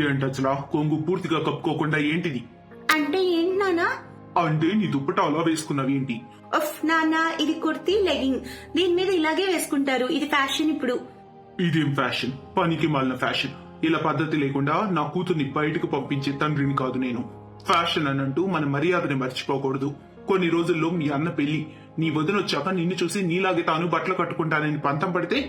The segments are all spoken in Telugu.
ఏంటి అసలు కొంగు పూర్తిగా కప్పుకోకుండా ఏంటిది? అంటే ఏంటి నానా? అంటే నీ దుప్పట అలా వేసుకున్నావి ఏంటి? నాన్న, ఇది కుర్తీ లెగింగ్. దీని మీద ఇలాగే వేసుకుంటారు. ఇది ఫ్యాషన్ ఇప్పుడు. ఇదేం ఫ్యాషన్? పనికి మాలిన ఫ్యాషన్. ఇలా పద్ధతి లేకుండా నా కూతుర్ని బయటకు పంపించే తండ్రిని కాదు నేను. ఫ్యాషన్ అనంటూ మన మర్యాదని మర్చిపోకూడదు. కొన్ని రోజుల్లో మీ అన్న పెళ్లి. నీ వదినొచ్చాక నిన్ను చూసి నీలాగే తాను బట్టలు కట్టుకుంటానని పంతం పడితే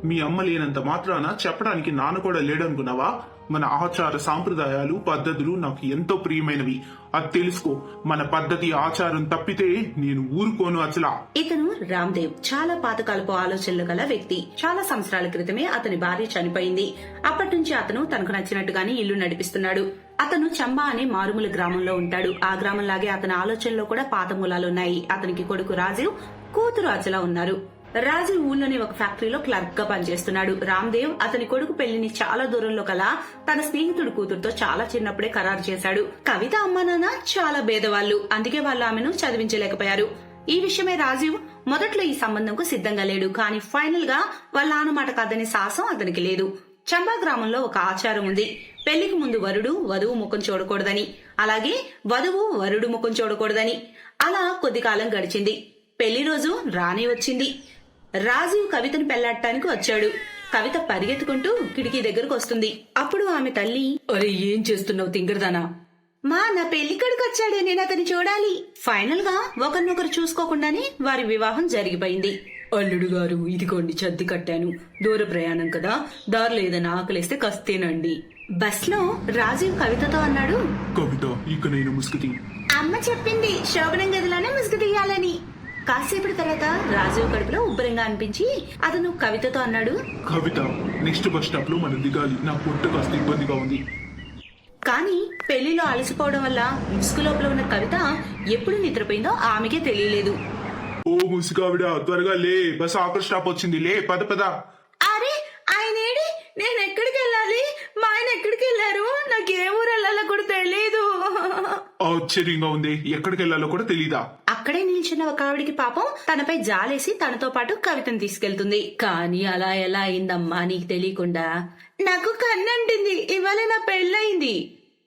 మీ అమ్మ లేనంత మాత్రాన చెప్పడానికి నాన్న కూడా లేడనుకున్నావా? మన ఆచార సాంప్రదాయాలు పద్ధతులు నాకు ఎంతో ప్రియమైనవి. అది తెలుసుకో. మన పద్ధతి ఆచారం తప్పితే నేను ఊరుకోను అసలా. ఇతను రామ్దేవ్ చాలా పాతకాలపు ఆలోచనలు గల వ్యక్తి. చాలా సంవత్సరాల క్రితమే అతని భార్య చనిపోయింది. అప్పటి నుంచి అతను తనకు నచ్చినట్టుగానే ఇల్లు నడిపిస్తున్నాడు. అతను చంబా అనే మారుమూల గ్రామంలో ఉంటాడు. ఆ గ్రామంలాగే అతని ఆలోచనలో కూడా పాత మూలాలున్నాయి. అతనికి కొడుకు రాజీవ్, కూతురు అచల ఉన్నారు. రాజీవ్ ఊళ్ళోని ఒక ఫ్యాక్టరీలో క్లర్క్ గా పనిచేస్తున్నాడు. రామ్దేవ్ అతని కొడుకు పెళ్లిని చాలా దూరంలో కల తన స్నేహితుడు కూతురుతో చాలా చిన్నప్పుడే ఖరారు చేశాడు. కవిత అమ్మ నాన్న చాలా భేదవాళ్లు. అందుకే వాళ్ళు ఆమెను చదివించలేకపోయారు. ఈ విషయమే రాజీవ్ మొదట్లో ఈ సంబంధంకు సిద్ధంగా లేడు. కానీ ఫైనల్ గా వాళ్ళ నాన్న మాట కాదనే సాహసం అతనికి లేదు. చంబా గ్రామంలో ఒక ఆచారం ఉంది. పెళ్లికి ముందు వరుడు వధువు ముఖం చూడకూడదని, అలాగే వధువు వరుడు ముఖం చూడకూడదని. అలా కొద్ది కాలం గడిచింది. పెళ్లి రోజు రాణి వచ్చింది. రాజీవ్ కవితను పెళ్లాడటానికి వచ్చాడు. కవిత పరిగెత్తుకుంటూ కిటికీ దగ్గరకు వస్తుంది. అప్పుడు ఆమె తల్లి, అరే ఏం చేస్తున్నావు తింగరదానా? మా నా పెళ్లి కొడుకు వచ్చాడు, నేను అతన్ని చూడాలి. ఫైనల్ గా ఒకరినొకరు చూసుకోకుండానే వారి వివాహం జరిగిపోయింది. అల్లుడు గారు, ఇదిగోండి చద్ది కట్టాను. దూర ప్రయాణం కదా, దారిలో ఏదైనా ఆకలేస్తే కస్తేనండి. బస్ లో రాజీవ్ కవితతో అన్నాడు, కవిత ఇక నేను ముసుగు. అమ్మ చెప్పింది శోభనం గదిలోనే ముసుగు తీయాలని. కాసేపటి తర్వాత రాజీవ్ కడుపులో ఉబ్బరంగా అనిపించి అతను కవితతో అన్నాడు, కవిత నెక్స్ట్ బస్ స్టాప్ లో మనం దిగాలి. నా పొట్ట కాస్త ఇబ్బందిగా ఉంది. కానీ పెళ్లిలో అలసిపోవడం వల్ల ముసుగు లోపల ఉన్న కవిత ఎప్పుడు నిద్రపోయిందో ఆమెకే తెలియలేదు. ఓ ముసుగావిడ, త్వరగా లే, బస్ ఆఖరి స్టాప్ వచ్చింది, లే పద పద. అరే ఆయనేడి, నేను ఎక్కడికి వెళ్ళాలి? మా ఆయన ఎక్కడికి వెళ్ళారు? నాకు ఏ ఊరు వెళ్ళాలో కూడా తెలియదు. ఆశ్చర్యంగా ఉంది, ఎక్కడికి వెళ్ళాలో కూడా తెలీదా? అక్కడే నిల్చున్న ఒక ఆవిడికి పాపం తనపై జాలేసి తనతో పాటు కవితను తీసుకెళ్తుంది. కానీ అలా ఎలా అయిందమ్మా నీకు తెలియకుండా? నాకు కన్నంటింది, ఇవాళ నా పెళ్ళయింది.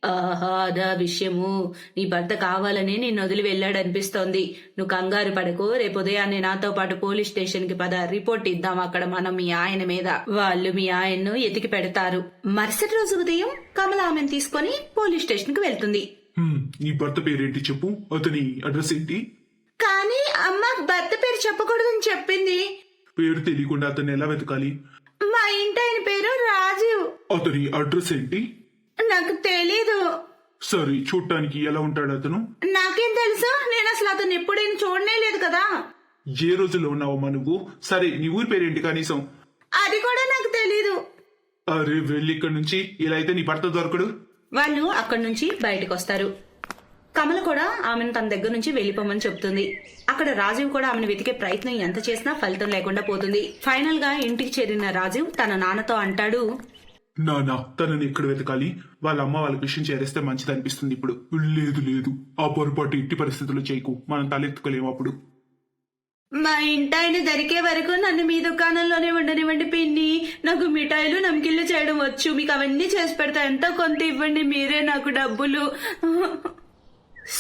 ఆహా, అదా విషయము. నీ భర్త కావాలని నిన్ను వదిలి వెళ్ళాడనిపిస్తోంది. నువ్వు కంగారు పడకు. రేపు ఉదయాన్నే నాతో పాటు పోలీస్ స్టేషన్ కి పద, రిపోర్ట్ ఇద్దాం అక్కడ మనం మీ ఆయన మీద. వాళ్ళు మీ ఆయన్ను ఎతికి పెడతారు. మరుసటి రోజు ఉదయం కమల ఆమెను తీసుకుని పోలీస్ స్టేషన్ కి వెళ్తుంది. నీ భర్త పేరేంటి చెప్పు, అతని అడ్రస్ ఏంటి? కానీ అమ్మ భర్త పేరు చెప్పకూడదని చెప్పింది. పేరు తెలియకుండా అతన్ని ఎలా వెతకాలి? మా ఇంటి ఆయన పేరు రాజీవ్. అతని అడ్రస్ ఏంటి? నాకు తెలీదు. సరే, చూడటానికి ఎలా ఉంటాడు అతను? నాకేం తెలుసు, నేను అసలు అతను ఎప్పుడైనా చూడనే లేదు కదా. ఏ రోజులో ఉన్నావమ్మా నువ్వు? సరే, నీ ఊరి పేరేంటి కనీసం? అది కూడా నాకు తెలీదు. అరే వెళ్ళి ఇక్కడి నుంచి, ఇలా అయితే నీ భర్త దొరకడు. వాళ్ళు అక్కడి నుంచి బయటకు వస్తారు. కమల కూడా ఆమెను తన దగ్గర నుంచి వెళ్లిపోమని చెప్తుంది. అక్కడ రాజీవ్ కూడా ఆమెను వెతికే ప్రయత్నం ఎంత చేసినా ఫలితం లేకుండా పోతుంది. ఫైనల్ గా ఇంటికి చేరిన రాజీవ్ తన నాన్నతో అంటాడు, నానా తనని ఎక్కడ వెతకాలి? వాళ్ళ అమ్మ వాళ్ళకి విషయం చేరేస్తే మంచిది అనిపిస్తుంది ఇప్పుడు. లేదు లేదు, ఆ పొరపాటు ఇంటి పరిస్థితుల్లో చేయకు, మనం తలెత్తుకోలేము అప్పుడు. మా ఇంటాయన దొరికే వరకు నన్ను మీ దుకాణంలోనే ఉండనివ్వండి పిన్ని. నాకు మిఠాయిలు నమ్కిళ్ళు చేయడం వచ్చు. మీకు అవన్నీ చేసి పెడతా, ఎంతో కొంత ఇవ్వండి మీరే నాకు డబ్బులు.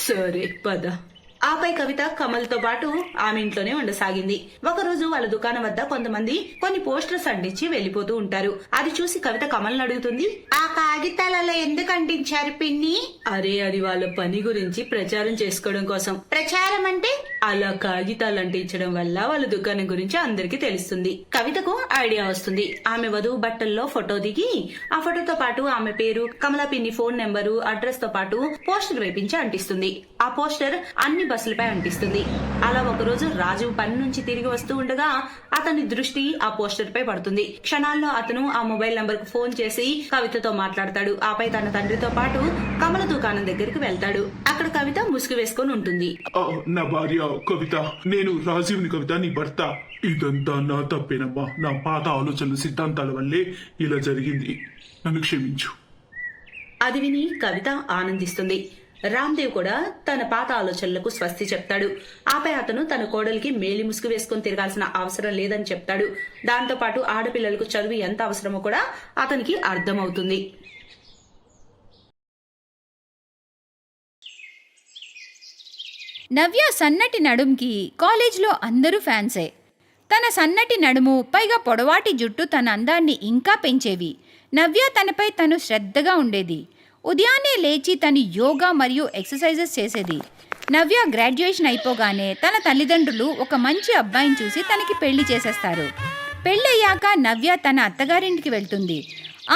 సరే పద. ఆపై కవిత కమల్తో పాటు ఆమె ఇంట్లోనే ఉండసాగింది. ఒకరోజు వాళ్ళ దుకాణం వద్ద కొంతమంది కొన్ని పోస్టర్స్ అంటించి వెళ్లిపోతూ ఉంటారు. అది చూసి కవిత కమల్ని అడుగుతుంది, ఆ కాగితాలలో ఎందుకు అంటించారు పిన్ని? అరే అది వాళ్ళ పని గురించి ప్రచారం చేసుకోవడం కోసం. ప్రచారం అంటే? అలా కాగితాలు అంటించడం వల్ల వాళ్ళ దుకాణం గురించి అందరికీ తెలుస్తుంది. కవితకు ఐడియా వస్తుంది. ఆమె వధువు బట్టల్లో ఫోటో దిగి ఆ ఫోటోతో పాటు ఆమె పేరు, కమలా పిన్ని ఫోన్ నెంబరు, అడ్రస్ తో పాటు పోస్టర్ వేపించి అంటిస్తుంది. ఆ పోస్టర్ అన్ని బస్సులపై అంటిస్తుంది. అలా ఒకరోజు రాజు పని నుంచి తిరిగి వస్తూ ఉండగా అతని దృష్టి ఆ పోస్టర్ పై పడుతుంది. క్షణాల్లో అతను ఆ మొబైల్ నంబర్ కు ఫోన్ చేసి కవితతో మాట్లాడతాడు. ఆపై తన తండ్రితో పాటు కమల దుకాణం దగ్గరికి వెళ్తాడు. అక్కడ కవిత ముసుగు వేసుకొని ఉంటుంది. నా భార్య కవిత, నేను రాజీవ్ని కవిత, నీ భర్త. ఇదంతా నా తప్పేనమ్మా. నా పాత ఆలోచనలు సిద్ధాంతాల వల్లే ఇలా జరిగింది, నన్ను క్షమించు. అది విని కవిత ఆనందిస్తుంది. రామ్దేవ్ కూడా తన పాత ఆలోచనలకు స్వస్తి చెప్తాడు. ఆపై అతను తన కోడలికి మేలి ముసుగు వేసుకుని తిరగాల్సిన అవసరం లేదని చెప్తాడు. దాంతో పాటు ఆడపిల్లలకు చదువు ఎంత అవసరమో కూడా అతనికి అర్థమవుతుంది. నవ్య సన్నటి నడుంకి కాలేజ్లో అందరూ ఫ్యాన్సే. తన సన్నటి నడుము పైగా పొడవాటి జుట్టు తన అందాన్ని ఇంకా పెంచేవి. నవ్య తనపై తను శ్రద్ధగా ఉండేది. ఉదయాన్నే లేచి తను యోగా మరియు ఎక్సర్సైజెస్ చేసేది. నవ్య గ్రాడ్యుయేషన్ అయిపోగానే తన తల్లిదండ్రులు ఒక మంచి అబ్బాయిని చూసి తనకి పెళ్లి చేసేస్తారు. పెళ్ళయ్యాక నవ్య తన అత్తగారింటికి వెళ్తుంది.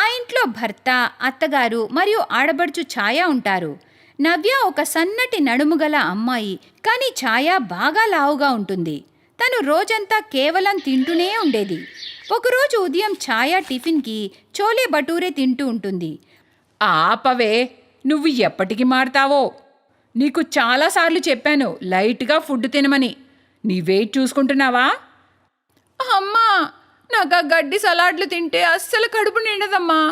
ఆ ఇంట్లో భర్త, అత్తగారు మరియు ఆడబడుచు ఛాయ ఉంటారు. నవ్య ఒక సన్నటి నడుము గల అమ్మాయి, కానీ ఛాయ బాగా లావుగా ఉంటుంది. తను రోజంతా కేవలం తింటూనే ఉండేది. ఒకరోజు ఉదయం ఛాయ టిఫిన్కి చోలే భటూరే తింటూ ఉంటుంది. ఆపవే, నువ్వు ఎప్పటికి మారుతావో? నీకు చాలాసార్లు చెప్పాను లైట్గా ఫుడ్ తినమని. నీ వెయిట్ చూసుకుంటున్నావా? అమ్మా, నాకు ఆ గడ్డి సలాడ్లు తింటే అస్సలు కడుపు నిండదమ్మా.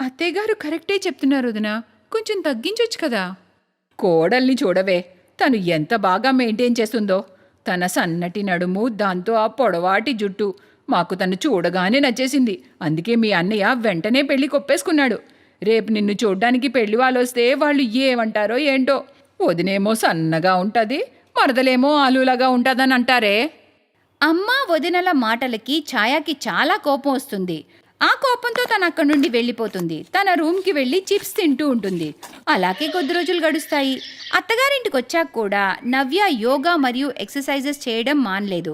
అత్తయ్యగారు కరెక్టే చెప్తున్నారు వదినా, కొంచెం తగ్గించొచ్చు కదా. కోడల్ని చూడవే, తను ఎంత బాగా మెయింటైన్ చేస్తుందో. తన సన్నటి నడుము, దాంతో ఆ పొడవాటి జుట్టు మాకు తను చూడగానే నచ్చేసింది. అందుకే మీ అన్నయ్య వెంటనే పెళ్లి కొప్పేసుకున్నాడు. రేపు నిన్ను చూడ్డానికి పెళ్లి వాళ్ళు వస్తే వాళ్ళు ఏమంటారో ఏంటో. వదినేమో సన్నగా ఉంటుంది, మరదలేమో ఆలులాగా ఉంటుందని అంటారే. అమ్మా వదినల మాటలకి ఛాయాకి చాలా కోపం వస్తుంది. ఆ కోపంతో తను అక్కడి నుండి వెళ్ళిపోతుంది. తన రూమ్కి వెళ్ళి చిప్స్ తింటూ ఉంటుంది. అలాగే కొద్ది రోజులు గడుస్తాయి. అత్తగారింటికి వచ్చాక కూడా నవ్య యోగా మరియు ఎక్సర్సైజెస్ చేయడం మానలేదు.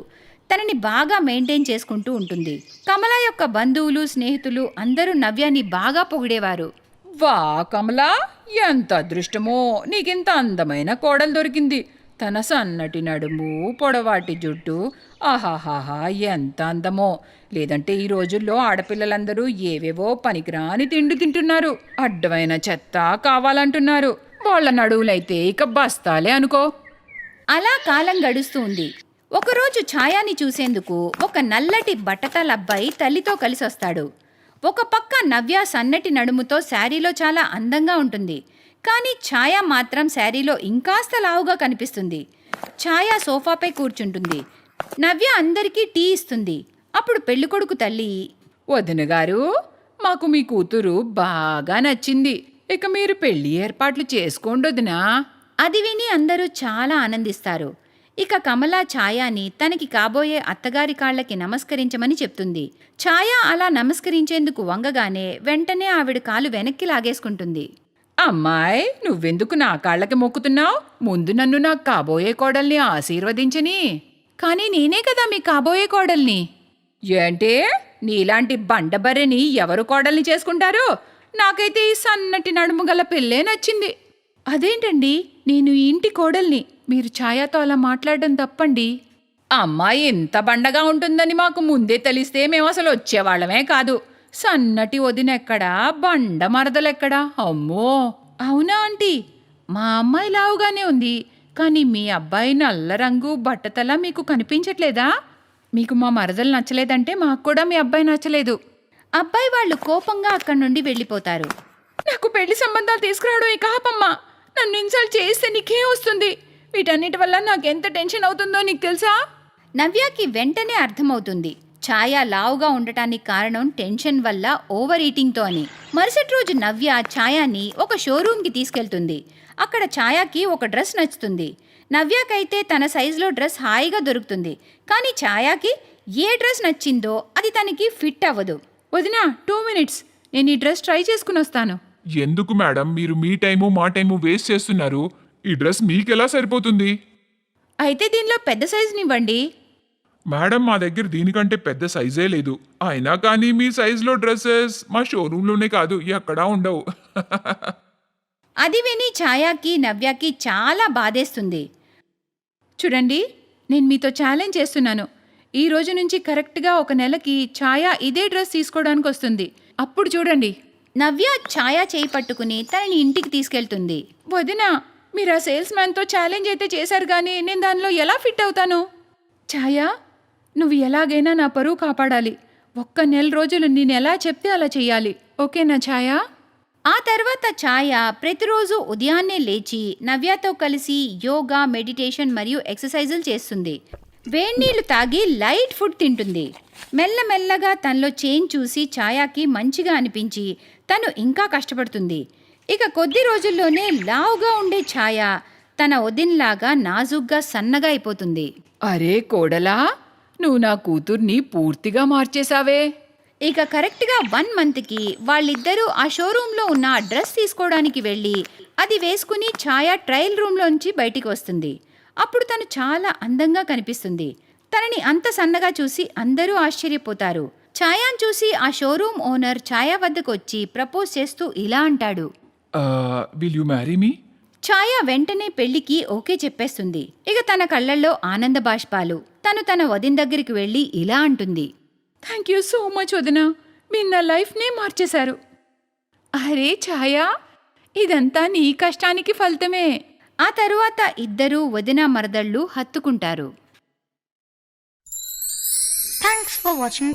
తనని బాగా మెయింటైన్ చేసుకుంటూ ఉంటుంది. కమల యొక్క బంధువులు, స్నేహితులు అందరూ నవ్యాని బాగా పొగిడేవారు. వా కమలా, ఎంత అదృష్టమో, నీకింత అందమైన కోడలు దొరికింది. తన సన్నటి నడుము, పొడవాటి జుట్టు, ఆహాహాహా ఎంత అందమో. లేదంటే ఈ రోజుల్లో ఆడపిల్లలందరూ ఏవేవో పనికిరాని తిండి తింటున్నారు. అడ్డమైన చెత్త కావాలంటున్నారు. వాళ్ళ నడువులైతే ఇక బస్తాలే అనుకో. అలా కాలం గడుస్తూ ఉంది. ఒకరోజు ఛాయాని చూసేందుకు ఒక నల్లటి బట్టతల అబ్బాయి తల్లితో కలిసి వస్తాడు. ఒక పక్క నవ్య సన్నటి నడుముతో శారీలో చాలా అందంగా ఉంటుంది. కానీ ఛాయ మాత్రం శారీలో ఇంకాస్త లావుగా కనిపిస్తుంది. ఛాయ సోఫాపై కూర్చుంటుంది. నవ్య అందరికీ టీ ఇస్తుంది. అప్పుడు పెళ్ళికొడుకు తల్లి, వదిన గారు, మాకు మీ కూతురు బాగా నచ్చింది. ఇక మీరు పెళ్లి ఏర్పాట్లు చేసుకోండి వదినా. అది విని అందరూ చాలా ఆనందిస్తారు. ఇక కమల ఛాయాని తనకి కాబోయే అత్తగారి కాళ్ళకి నమస్కరించమని చెప్తుంది. ఛాయ అలా నమస్కరించేందుకు వంగగానే వెంటనే ఆవిడ కాలు వెనక్కి లాగేసుకుంటుంది. అమ్మాయి, నువ్వెందుకు నా కాళ్ళకి మొక్కుతున్నావు? ముందు నన్ను నాకు కాబోయే కోడల్ని ఆశీర్వదించని. కానీ నేనే కదా మీ కాబోయే కోడల్ని. ఏంటే, నీలాంటి బండబర్రెని ఎవరు కోడల్ని చేసుకుంటారు? నాకైతే ఈ సన్నటి నడుము గల పిల్లే నచ్చింది. అదేంటండి, నేను ఈ ఇంటి కోడల్ని. మీరు ఛాయాతో అలా మాట్లాడడం తప్పండి. అమ్మాయి ఇంత బండగా ఉంటుందని మాకు ముందే తెలిస్తే మేము అసలు వచ్చేవాళ్ళమే కాదు. సన్నటి వదినెక్కడా, బండ మరదలెక్కడా? అమ్మో! అవునా ఆంటీ, మా అమ్మాయి లావుగానే ఉంది. కానీ మీ అబ్బాయి నల్ల రంగు బట్టతల మీకు కనిపించట్లేదా? మీకు మా మరదలు నచ్చలేదంటే మాకు కూడా మీ అబ్బాయి నచ్చలేదు. అబ్బాయి వాళ్ళు కోపంగా అక్కడి నుండి వెళ్ళిపోతారు. నాకు పెళ్లి సంబంధాలు తీసుకురావడం ఇక ఆపమ్మా. నన్ను ఇన్సల్ట్ చేస్తే నీకేం వస్తుంది? వీటన్నిటి వల్ల నాకెంత టెన్షన్ అవుతుందో నీకు తెలుసా? నవ్యకి వెంటనే అర్థమవుతుంది ఛాయ లావుగా ఉండటానికి కారణం టెన్షన్ వల్ల ఓవర్ ఈటింగ్తో అని. మరుసటి రోజు నవ్య ఛాయాని ఒక షోరూమ్కి తీసుకెళ్తుంది. అక్కడ ఛాయాకి ఒక డ్రెస్ నచ్చుతుంది. నవ్యకైతే తన సైజులో డ్రెస్ హాయిగా దొరుకుతుంది. కానీ ఛాయాకి ఏ డ్రెస్ నచ్చిందో అది తనకి ఫిట్ అవ్వదు. వదినా, 2 minutes, నేను ఈ డ్రెస్ ట్రై చేసుకుని వస్తాను. ఎందుకు మేడం మీరు మీ టైము మా టైము వేస్ట్ చేస్తున్నారు? ఈ డ్రెస్ మీకెలా సరిపోతుంది? అయితే దీనిలో పెద్ద సైజునివ్వండి. మేడం, మా దగ్గర దీనికంటే పెద్ద సైజే లేదు. అయినా కానీ మీ సైజులో డ్రెస్సెస్ మా షోరూంలోనే కాదు, ఎక్కడా ఉండవు. అది విని ఛాయాకి నవ్యకి చాలా బాధేస్తుంది. చూడండి, నేను మీతో ఛాలెంజ్ చేస్తున్నాను. ఈ రోజు నుంచి కరెక్ట్గా 1 నెలకి ఛాయ ఇదే డ్రెస్ తీసుకోవడానికి వస్తుంది. అప్పుడు చూడండి. నవ్య ఛాయ చేయి పట్టుకుని తనని ఇంటికి తీసుకెళ్తుంది. వదినా, మీరు ఆ సేల్స్ మ్యాన్తో ఛాలెంజ్ అయితే చేశారు కానీ నేను దానిలో ఎలా ఫిట్ అవుతాను? ఛాయ, నువ్వు ఎలాగైనా నా పరువు కాపాడాలి. 1 నెల రోజులు నేను ఎలా చెప్తే అలా చెయ్యాలి. ఓకేనా ఛాయ? ఆ తర్వాత ఛాయ ప్రతిరోజు ఉదయాన్నే లేచి నవ్యతో కలిసి యోగా, మెడిటేషన్ మరియు ఎక్సర్సైజులు చేస్తుంది. వేడినీళ్లు తాగి లైట్ ఫుడ్ తింటుంది. మెల్లమెల్లగా తనలో చేంజ్ చూసి ఛాయాకి మంచిగా అనిపించి తను ఇంకా కష్టపడుతుంది. ఇక కొద్ది రోజుల్లోనే లావుగా ఉండే ఛాయ తన వదిన్లాగా నాజుగ్గా సన్నగా అయిపోతుంది. అరే కోడలా, నువ్వు నా కూతుర్ని పూర్తిగా మార్చేశావే. ఇక కరెక్ట్గా 1 మంత్కి వాళ్ళిద్దరూ ఆ షోరూంలో ఉన్న ఆ డ్రెస్ తీసుకోవడానికి వెళ్ళి అది వేసుకుని ఛాయ ట్రయల్ రూమ్లోంచి బయటికి వస్తుంది. అప్పుడు తను చాలా అందంగా కనిపిస్తుంది. తనని అంత సన్నగా చూసి అందరూ ఆశ్చర్యపోతారు. ఛాయాను చూసి ఆ షోరూమ్ ఓనర్ ఛాయ వద్దకు వచ్చి ప్రపోజ్ చేస్తూ ఇలా అంటాడు. Will you marry me? Chhaya వెంటనే పెళ్లికి ఓకే చెప్పేస్తుంది. ఇక తన కళ్ళల్లో ఆనంద బాష్పాలు. తను తన వదిన దగ్గరికి వెళ్ళి ఇలా అంటుంది. థ్యాంక్ యూ సో మచ్ వదినా, మీరు నా లైఫ్నే మార్చేశారు. అరే ఛాయా, ఇదంతా నీ కష్టానికి ఫలితమే. ఆ తరువాత ఇద్దరూ వదిన మరదళ్ళు హత్తుకుంటారు. Thanks for watching.